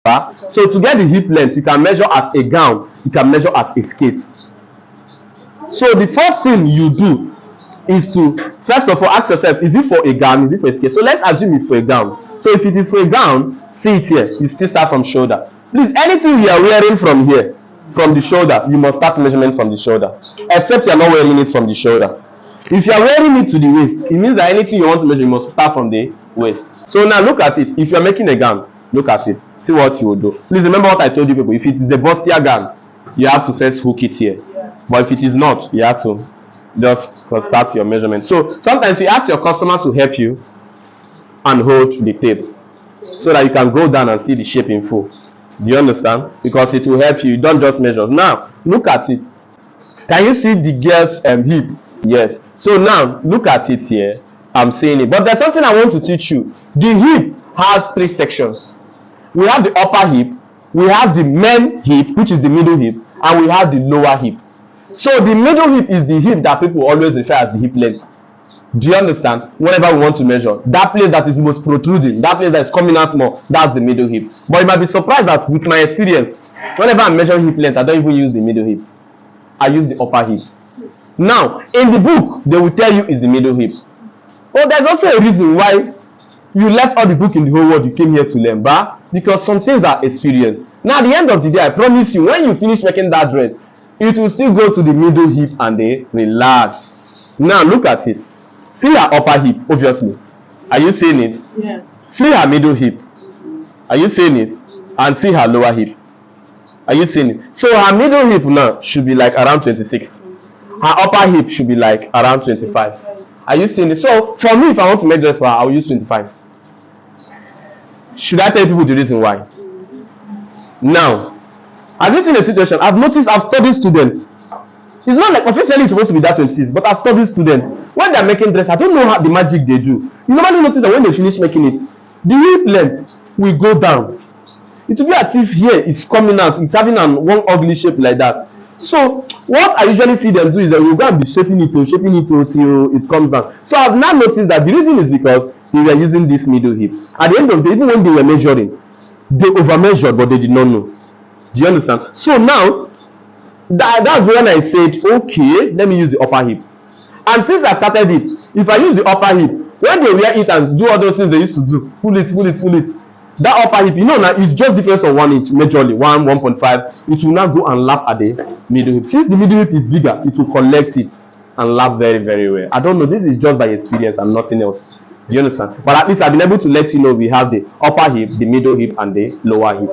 So to get the hip length, you can measure as a gown, you can measure as a skirt. So the first thing you do is to first of all ask yourself, is it for a gown, is it for a skirt? So let's assume it's for a gown. So if it is for a gown, see it here, you still start from shoulder. Please, anything you are wearing from here, from the shoulder, you must start measurement from the shoulder, except you are not wearing it from the shoulder. If you are wearing it to the waist, it means that anything you want to measure, you must start from the waist. So now look at it. If you are making a gown, look at it, see what you will do. Please remember what I told you people. If it is a bustier gown, you have to first hook it here. But if it is not, you have to just start your measurement. So sometimes you ask your customer to help you and hold the tape so that you can go down and see the shape in full. Do you understand? Because it will help you. You don't just measure. Now look at it. Can you see the girl's hip? Yes. So now look at it here. I'm saying it. But there's something I want to teach you. The hip has three sections. We have the upper hip, we have the main hip, which is the middle hip, and we have the lower hip. So the middle hip is the hip that people always refer as the hip length. Do you understand? Whenever we want to measure, that place that is most protruding, that place that is coming out more, that's the middle hip. But you might be surprised that with my experience, whenever I'm measuring hip length, I don't even use the middle hip. I use the upper hip. Now, in the book, they will tell you it's the middle hip. But there's also a reason why you left all the book in the whole world you came here to learn, but because some things are experienced. Now, at the end of the day, I promise you, when you finish making that dress, it will still go to the middle hip and they relax. Now, look at it. See her upper hip, obviously. Are you seeing it? Yeah. See her middle hip. Are you seeing it? And see her lower hip. Are you seeing it? So her middle hip now should be like around 26. Her upper hip should be like around 25. Are you seeing it? So for me, if I want to make dress for her, I will use 25. Should I tell people the reason why? Now, have you seen a situation? I've noticed, I've studied students. It's not like officially it's supposed to be that 26, but I've studied students. When they're making dress, I don't know how the magic they do. You normally notice that when they finish making it, the hip length will go down. It will be as if here it's coming out, it's having one ugly shape like that. So what I usually see them do is that we'll go and be shaping it till it comes out. So I've now noticed that the reason is because they were using this middle hip. At the end of the day, even when they were measuring, they over measured, but they did not know. Do you understand? So now that's when I said, okay, let me use the upper hip. And since I started it, if I use the upper hip, when they wear it and do all those things they used to do, pull it, that upper hip, you know, now it's just difference of 1 inch, majorly 1.5. It will now go and lap at the middle hip. Since the middle hip is bigger, it will collect it and lap very, very well. I don't know, this is just by experience and nothing else. Do you understand? But at least I've been able to let you know we have the upper hip, the middle hip, and the lower hip.